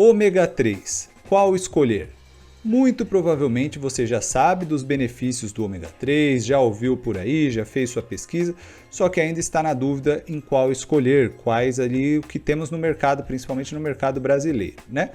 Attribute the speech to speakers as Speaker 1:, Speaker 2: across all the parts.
Speaker 1: Ômega 3, qual escolher? Muito provavelmente você já sabe dos benefícios do ômega 3, já ouviu por aí, já fez sua pesquisa, só que ainda está na dúvida em qual escolher, quais ali o que temos no mercado, principalmente no mercado brasileiro, né?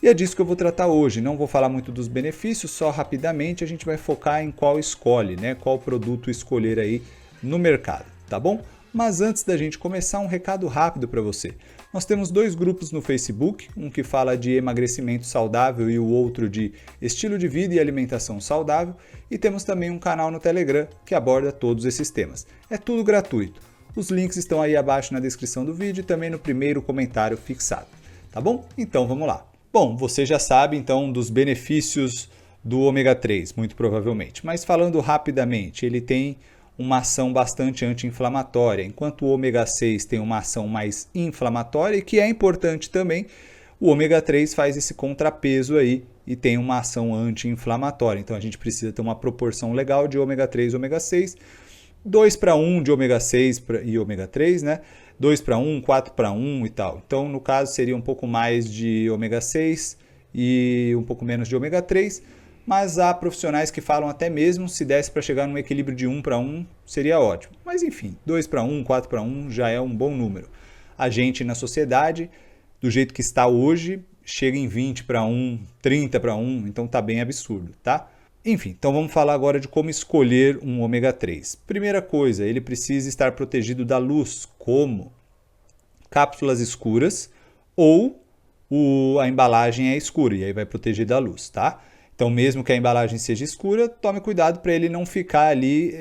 Speaker 1: E é disso que eu vou tratar hoje. Não vou falar muito dos benefícios, só rapidamente a gente vai focar em qual escolhe, né? Qual produto escolher aí no mercado, tá bom? Mas antes da gente começar, um recado rápido para você. Nós temos dois grupos no Facebook, um que fala de emagrecimento saudável e o outro de estilo de vida e alimentação saudável, e temos também um canal no Telegram que aborda todos esses temas. É tudo gratuito. Os links estão aí abaixo na descrição do vídeo e também no primeiro comentário fixado, tá bom? Então vamos lá. Bom, você já sabe então dos benefícios do ômega 3, muito provavelmente, mas falando rapidamente, ele tem uma ação bastante anti-inflamatória, enquanto o ômega 6 tem uma ação mais inflamatória e que é importante também, o ômega 3 faz esse contrapeso aí e tem uma ação anti-inflamatória. Então a gente precisa ter uma proporção legal de ômega 3 e ômega 6, 2:1 de ômega 6 e ômega 3, né? 2:1, 4:1 e tal. Então, no caso, seria um pouco mais de ômega 6 e um pouco menos de ômega 3, mas há profissionais que falam até mesmo se desse para chegar num equilíbrio de 1:1, seria ótimo. Mas enfim, 2:1, 4:1 já é um bom número. A gente na sociedade, do jeito que está hoje, chega em 20:1, 30:1, então tá bem absurdo, tá? Enfim, então vamos falar agora de como escolher um ômega 3. Primeira coisa, ele precisa estar protegido da luz, como cápsulas escuras ou a embalagem é escura e aí vai proteger da luz, tá? Então, mesmo que a embalagem seja escura, tome cuidado para ele não ficar ali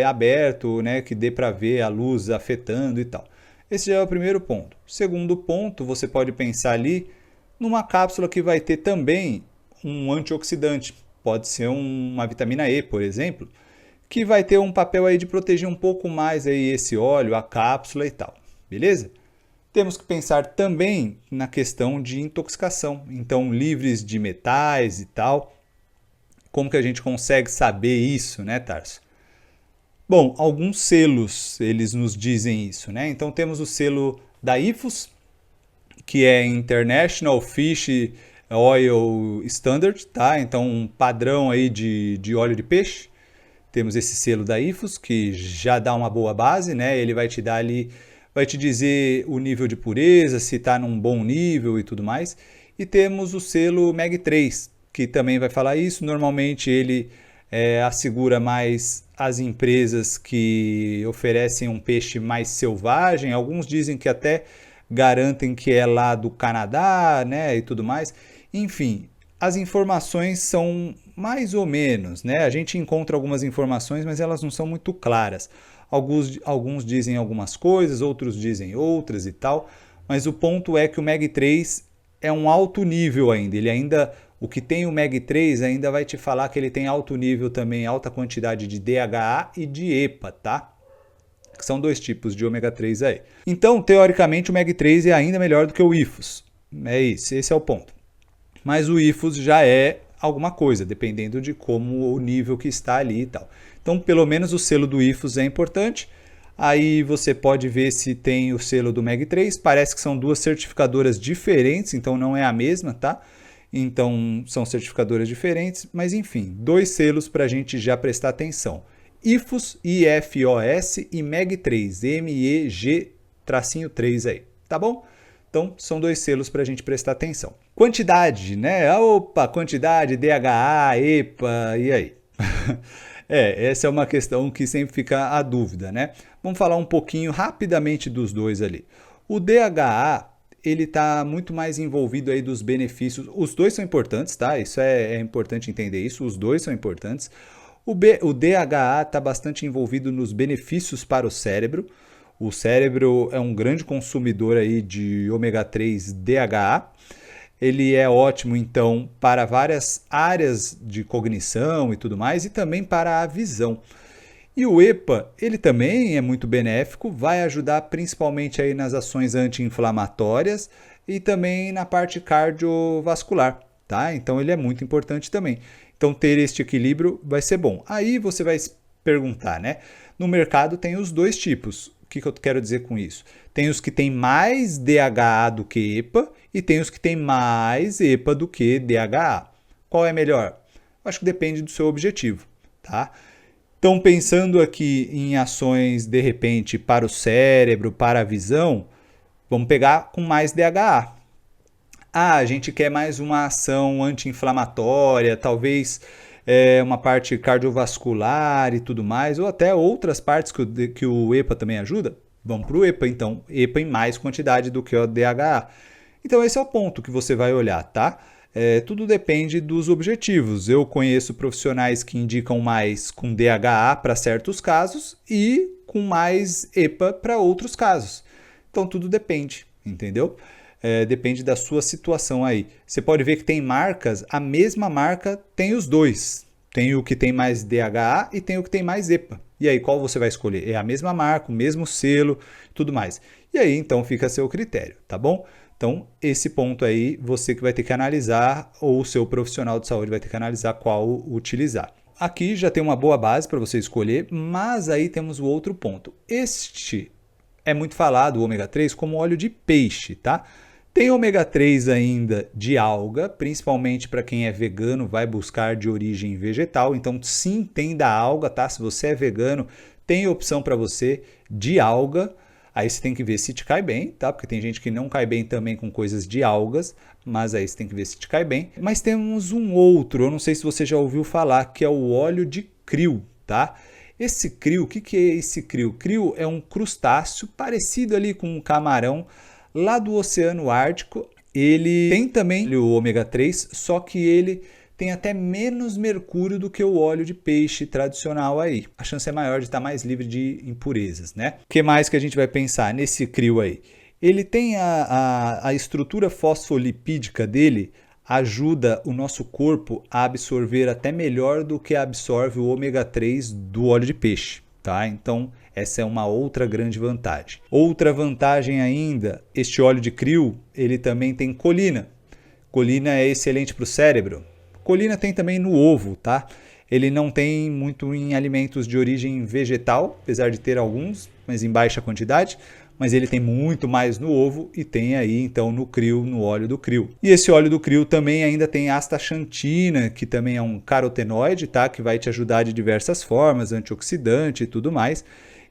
Speaker 1: aberto, né, que dê para ver a luz afetando e tal. Esse já é o primeiro ponto. Segundo ponto, você pode pensar ali numa cápsula que vai ter também um antioxidante. Pode ser uma vitamina E, por exemplo, que vai ter um papel aí de proteger um pouco mais aí esse óleo, a cápsula e tal. Beleza? Temos que pensar também na questão de intoxicação. Então, livres de metais e tal. Como que a gente consegue saber isso, né, Tarso? Bom, alguns selos, eles nos dizem isso, né? Então temos o selo da IFOS, que é International Fish Oil Standard, tá? Então um padrão aí de óleo de peixe. Temos esse selo da IFOS, que já dá uma boa base, né? Ele vai te dar ali, vai te dizer o nível de pureza, se está num bom nível e tudo mais. E temos o selo MEG 3, que também vai falar isso. Normalmente ele assegura mais as empresas que oferecem um peixe mais selvagem. Alguns dizem que até garantem que é lá do Canadá, né, e tudo mais. Enfim, as informações são mais ou menos, né? A gente encontra algumas informações, mas elas não são muito claras. Alguns dizem algumas coisas, outros dizem outras e tal. Mas o ponto é que o MEG 3 é um alto nível ainda. O que tem o MEG 3 ainda vai te falar que ele tem alto nível também, alta quantidade de DHA e de EPA, tá? Que são dois tipos de ômega 3 aí. Então, teoricamente, o MEG 3 é ainda melhor do que o IFOS. É isso, esse é o ponto. Mas o IFOS já é alguma coisa, dependendo de como o nível que está ali e tal. Então, pelo menos o selo do IFOS é importante. Aí você pode ver se tem o selo do MEG 3. Parece que são duas certificadoras diferentes, então não é a mesma, tá? Então, são certificadoras diferentes, mas enfim, dois selos para a gente já prestar atenção. IFOS, IFOS e MEG 3, MEG-3 aí, tá bom? Então, são dois selos para a gente prestar atenção. Quantidade, né? Opa, quantidade, DHA, EPA, e aí? Essa é uma questão que sempre fica a dúvida, né? Vamos falar um pouquinho rapidamente dos dois ali. O DHA, ele está muito mais envolvido aí dos benefícios. Os dois são importantes, tá? Isso é importante entender isso. Os dois são importantes. O DHA está bastante envolvido nos benefícios para o cérebro. O cérebro é um grande consumidor aí de ômega 3 DHA. Ele é ótimo, então, para várias áreas de cognição e tudo mais, e também para a visão. E o EPA, ele também é muito benéfico, vai ajudar principalmente aí nas ações anti-inflamatórias e também na parte cardiovascular, tá? Então ele é muito importante também. Então ter este equilíbrio vai ser bom. Aí você vai perguntar, né? No mercado tem os dois tipos. O que eu quero dizer com isso? Tem os que têm mais DHA do que EPA e tem os que têm mais EPA do que DHA. Qual é melhor? Acho que depende do seu objetivo, tá? Então, pensando aqui em ações, de repente, para o cérebro, para a visão, vamos pegar com mais DHA. A gente quer mais uma ação anti-inflamatória, talvez uma parte cardiovascular e tudo mais, ou até outras partes que o EPA também ajuda. Vamos para o EPA, então. EPA em mais quantidade do que o DHA. Então, esse é o ponto que você vai olhar, tá? Tudo depende dos objetivos. Eu conheço profissionais que indicam mais com DHA para certos casos e com mais EPA para outros casos. Então, tudo depende, entendeu? Depende da sua situação aí. Você pode ver que tem marcas, a mesma marca tem os dois. Tem o que tem mais DHA e tem o que tem mais EPA. E aí, qual você vai escolher? É a mesma marca, o mesmo selo, tudo mais. E aí, então, fica a seu critério, tá bom? Então, esse ponto aí, você que vai ter que analisar, ou o seu profissional de saúde vai ter que analisar qual utilizar. Aqui já tem uma boa base para você escolher, mas aí temos o outro ponto. Este é muito falado, o ômega 3, como óleo de peixe, tá? Tem ômega 3 ainda de alga, principalmente para quem é vegano, vai buscar de origem vegetal. Então, sim, tem da alga, tá? Se você é vegano, tem opção para você de alga. Aí você tem que ver se te cai bem, tá? Porque tem gente que não cai bem também com coisas de algas, mas aí você tem que ver se te cai bem. Mas temos um outro, eu não sei se você já ouviu falar, que é o óleo de krill, tá? Esse krill, o que é esse krill? Krill é um crustáceo parecido ali com um camarão, lá do Oceano Ártico. Ele tem também o ômega 3, só que ele tem até menos mercúrio do que o óleo de peixe tradicional aí. A chance é maior de estar mais livre de impurezas, né? O que mais que a gente vai pensar nesse krill aí? Ele tem a estrutura fosfolipídica dele, ajuda o nosso corpo a absorver até melhor do que absorve o ômega 3 do óleo de peixe, tá? Então, essa é uma outra grande vantagem. Outra vantagem ainda, este óleo de krill, ele também tem colina. Colina é excelente para o cérebro. Colina tem também no ovo, tá? Ele não tem muito em alimentos de origem vegetal, apesar de ter alguns, mas em baixa quantidade. Mas ele tem muito mais no ovo e tem aí então no krill, no óleo do krill. E esse óleo do krill também ainda tem astaxantina, que também é um carotenoide, tá? Que vai te ajudar de diversas formas, antioxidante e tudo mais.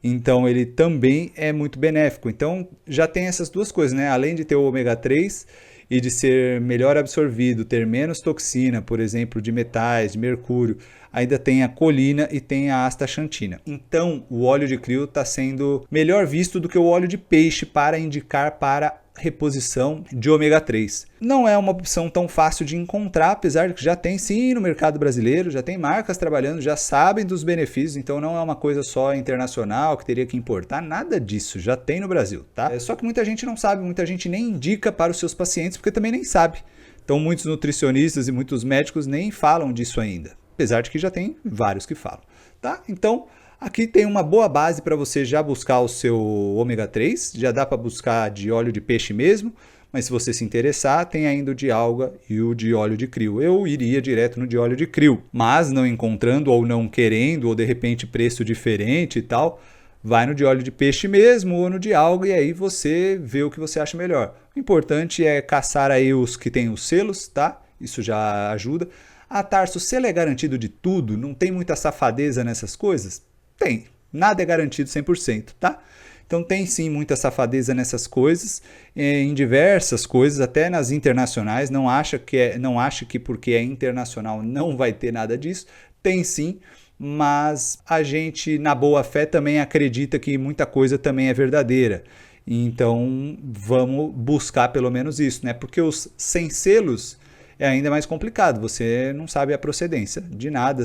Speaker 1: Então ele também é muito benéfico. Então já tem essas duas coisas, né? Além de ter o ômega 3 e de ser melhor absorvido, ter menos toxina, por exemplo, de metais, de mercúrio, ainda tem a colina e tem a astaxantina. Então o óleo de krill está sendo melhor visto do que o óleo de peixe para indicar para reposição de ômega 3. Não é uma opção tão fácil de encontrar, apesar de que já tem sim no mercado brasileiro, já tem marcas trabalhando, já sabem dos benefícios, então não é uma coisa só internacional que teria que importar, nada disso, já tem no Brasil, tá? Só que muita gente não sabe, muita gente nem indica para os seus pacientes, porque também nem sabe. Então muitos nutricionistas e muitos médicos nem falam disso ainda, apesar de que já tem vários que falam, tá? Então, aqui tem uma boa base para você já buscar o seu ômega 3, já dá para buscar de óleo de peixe mesmo, mas se você se interessar, tem ainda o de alga e o de óleo de krill. Eu iria direto no de óleo de krill, mas não encontrando ou não querendo, ou de repente preço diferente e tal, vai no de óleo de peixe mesmo ou no de alga e aí você vê o que você acha melhor. O importante é caçar aí os que têm os selos, tá? Isso já ajuda. Ah, Tarso, selo é garantido de tudo? Não tem muita safadeza nessas coisas? Tem, nada é garantido 100%, tá? Então tem sim muita safadeza nessas coisas, em diversas coisas, até nas internacionais, não acha que porque é internacional não vai ter nada disso, tem sim, mas a gente na boa fé também acredita que muita coisa também é verdadeira. Então vamos buscar pelo menos isso, né? Porque os sem selos é ainda mais complicado, você não sabe a procedência de nada,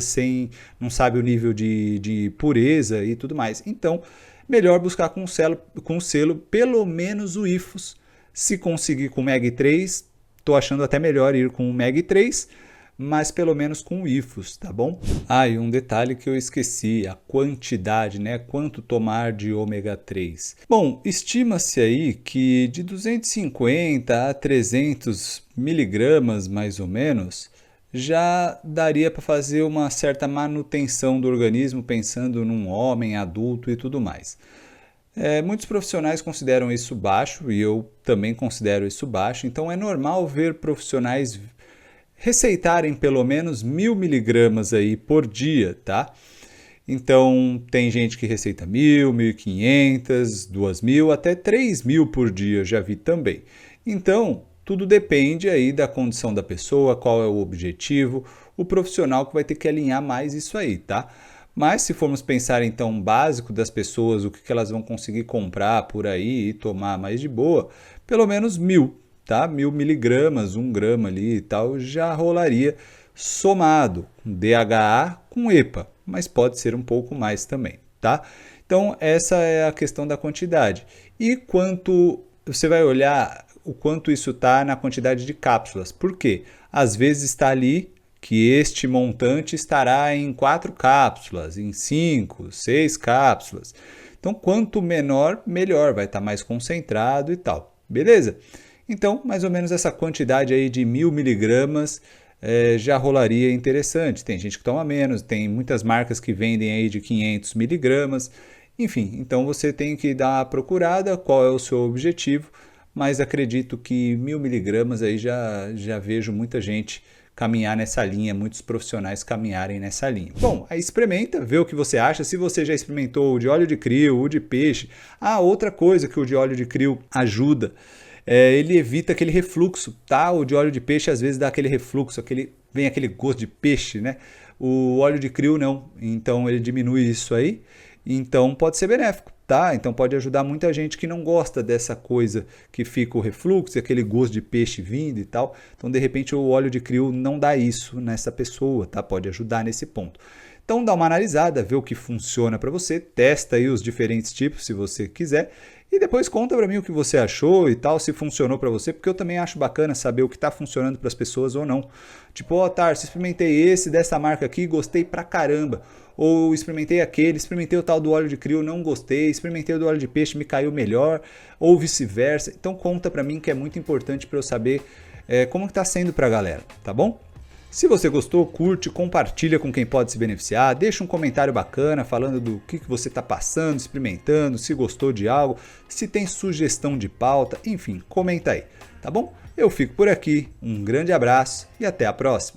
Speaker 1: não sabe o nível de pureza e tudo mais. Então, melhor buscar com o selo pelo menos o IFOS. Se conseguir com o MEG 3, estou achando até melhor ir com o MEG 3, mas pelo menos com o IFOS, tá bom? Ah, e um detalhe que eu esqueci, a quantidade, né? Quanto tomar de ômega 3? Bom, estima-se aí que de 250 a 300 miligramas, mais ou menos, já daria para fazer uma certa manutenção do organismo, pensando num homem adulto e tudo mais. Muitos profissionais consideram isso baixo e eu também considero isso baixo, então é normal ver profissionais receitarem pelo menos 1.000 miligramas aí por dia, tá? Então tem gente que receita 1.000, 1.500, 2.000, até 3.000 por dia, eu já vi também. Então tudo depende aí da condição da pessoa, qual é o objetivo, o profissional que vai ter que alinhar mais isso aí, tá? Mas se formos pensar então básico das pessoas, o que elas vão conseguir comprar por aí e tomar mais de boa, pelo menos 1.000, tá? 1.000 miligramas, 1 grama ali e tal, já rolaria somado com DHA com EPA, mas pode ser um pouco mais também, tá? Então essa é a questão da quantidade. E quanto você vai olhar o quanto isso está na quantidade de cápsulas. Por quê? Às vezes está ali que este montante estará em 4 cápsulas, em 5, 6 cápsulas. Então, quanto menor, melhor, vai estar mais concentrado e tal. Beleza? Então, mais ou menos essa quantidade aí de 1.000 miligramas já rolaria interessante. Tem gente que toma menos, tem muitas marcas que vendem aí de 500 miligramas. Enfim, então você tem que dar uma procurada, qual é o seu objetivo, mas acredito que 1.000 miligramas aí já vejo muita gente caminhar nessa linha, muitos profissionais caminharem nessa linha. Bom, aí experimenta, vê o que você acha, se você já experimentou o de óleo de krill, o de peixe. Outra coisa que o de óleo de krill ajuda, ele evita aquele refluxo, tá? O de óleo de peixe às vezes dá aquele refluxo, vem aquele gosto de peixe, né? O óleo de krill não, então ele diminui isso aí, então pode ser benéfico. Tá? Então pode ajudar muita gente que não gosta dessa coisa que fica o refluxo, aquele gosto de peixe vindo e tal. Então de repente o óleo de krill não dá isso nessa pessoa, tá? Pode ajudar nesse ponto. Então dá uma analisada, vê o que funciona para você, testa aí os diferentes tipos se você quiser e depois conta para mim o que você achou e tal, se funcionou para você, porque eu também acho bacana saber o que está funcionando para as pessoas ou não. Tipo, Tarso, experimentei esse dessa marca aqui, gostei pra caramba. Ou experimentei aquele, experimentei o tal do óleo de krill, não gostei, experimentei o do óleo de peixe, me caiu melhor, ou vice-versa. Então conta para mim que é muito importante para eu saber como que está sendo para a galera, tá bom? Se você gostou, curte, compartilha com quem pode se beneficiar, deixa um comentário bacana falando do que você está passando, experimentando, se gostou de algo, se tem sugestão de pauta, enfim, comenta aí, tá bom? Eu fico por aqui, um grande abraço e até a próxima!